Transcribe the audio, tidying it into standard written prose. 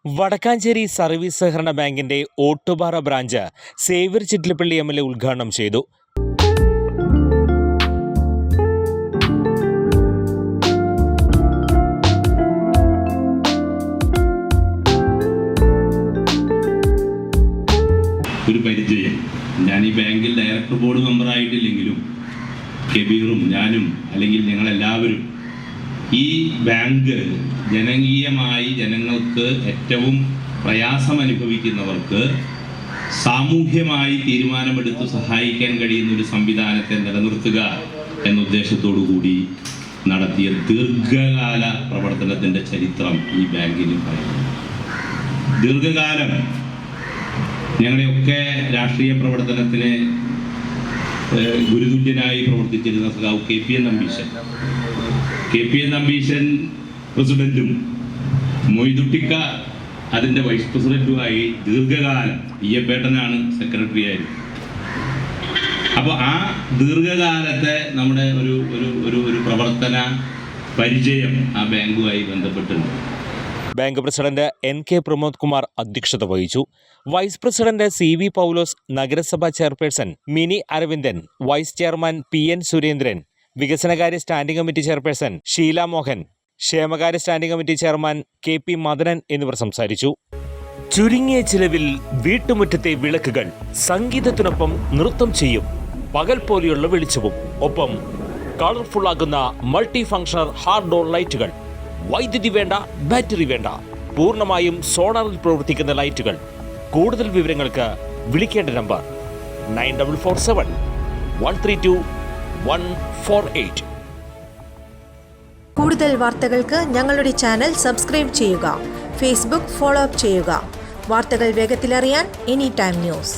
Vadakkanchery service സഹകരണ ബാങ്കിന്റെ Ottuppara branch Xavier Chittilappilly MLA ഉദ്ഘാടനം ചെയ്തു. ഒരു പരിചയം. ഞാൻ ഈ ബാങ്കിൽ ഡയറക്ടർ ബോർഡ് മെമ്പറായിട്ടില്ലെങ്കിലും കബീറും ഞാനും അല്ലെങ്കിൽ ഞങ്ങളെല്ലാവരും ഈ ബാങ്ക് ജനകീയമായി ജനങ്ങൾക്ക് ഏറ്റവും പ്രയാസം അനുഭവിക്കുന്നവർക്ക് സാമൂഹ്യമായി തീരുമാനമെടുത്ത് സഹായിക്കാൻ കഴിയുന്ന ഒരു സംവിധാനത്തെ നിലനിർത്തുക എന്ന ഉദ്ദേശത്തോടു കൂടി നടത്തിയ ദീർഘകാല പ്രവർത്തനത്തിൻ്റെ ചരിത്രം ഈ ബാങ്കിന് പറയുന്നു. ദീർഘകാലം ഞങ്ങളെയൊക്കെ രാഷ്ട്രീയ പ്രവർത്തനത്തിന് ഗുരുതുല്യനായി പ്രവർത്തിച്ചിരുന്ന സഖാവ് KPN നമ്പീശൻ പ്രസിഡന്റും മൊയ്തുട്ടിക്ക അതിൻ്റെ വൈസ് പ്രസിഡന്റുമായി ദീർഘകാലം ഈയപ്പേട്ടനാണ് സെക്രട്ടറി ആയത്. അപ്പോൾ ആ ദീർഘകാലത്തെ നമ്മുടെ ഒരു പ്രവർത്തന പരിചയം ആ ബാങ്കുമായി ബന്ധപ്പെട്ടുണ്ട്. Bank president NK Pramod Kumar അധ്യക്ഷത വഹിച്ചു. വൈസ് പ്രസിഡന്റ് CV പൗലോസ്, നഗരസഭാ chairperson Mini Aravindan, vice chairman PN Surendran, വികസനകാര്യ standing committee chairperson Sheela Mohan, ക്ഷേമകാര്യ standing committee chairman KP Madanan എന്നിവർ സംസാരിച്ചു. ചുരുങ്ങിയ ചിലവിൽ വീട്ടുമുറ്റത്തെ വിളക്കുകൾ സംഗീതത്തിനൊപ്പം നൃത്തം ചെയ്യും. പകൽ പോലെയുള്ള വെളിച്ചവും ഒപ്പം കളർഫുൾ ആകുന്ന മൾട്ടി ഫംഗ്ഷണൽ ഹാർഡ് ഡോർ ലൈറ്റുകൾ. വൈദ്യുതി വേണ്ട, ബാറ്ററി വേണ്ട, പൂർണ്ണമായും സോളാറിൽ പ്രവർത്തിക്കുന്ന ലൈറ്റുകൾ. കൂടുതൽ വിവരങ്ങൾക്ക് വിളിക്കേണ്ട നമ്പർ 9447 132 148. കൂടുതൽ വാർത്തകൾക്ക് ഞങ്ങളുടെ ചാനൽ സബ്സ്ക്രൈബ് ചെയ്യുക. ഫേസ്ബുക്ക് ഫോളോ അപ്പ് ചെയ്യുക. വാർത്തകൾ വേഗത്തിലറിയാൻ Anytime News.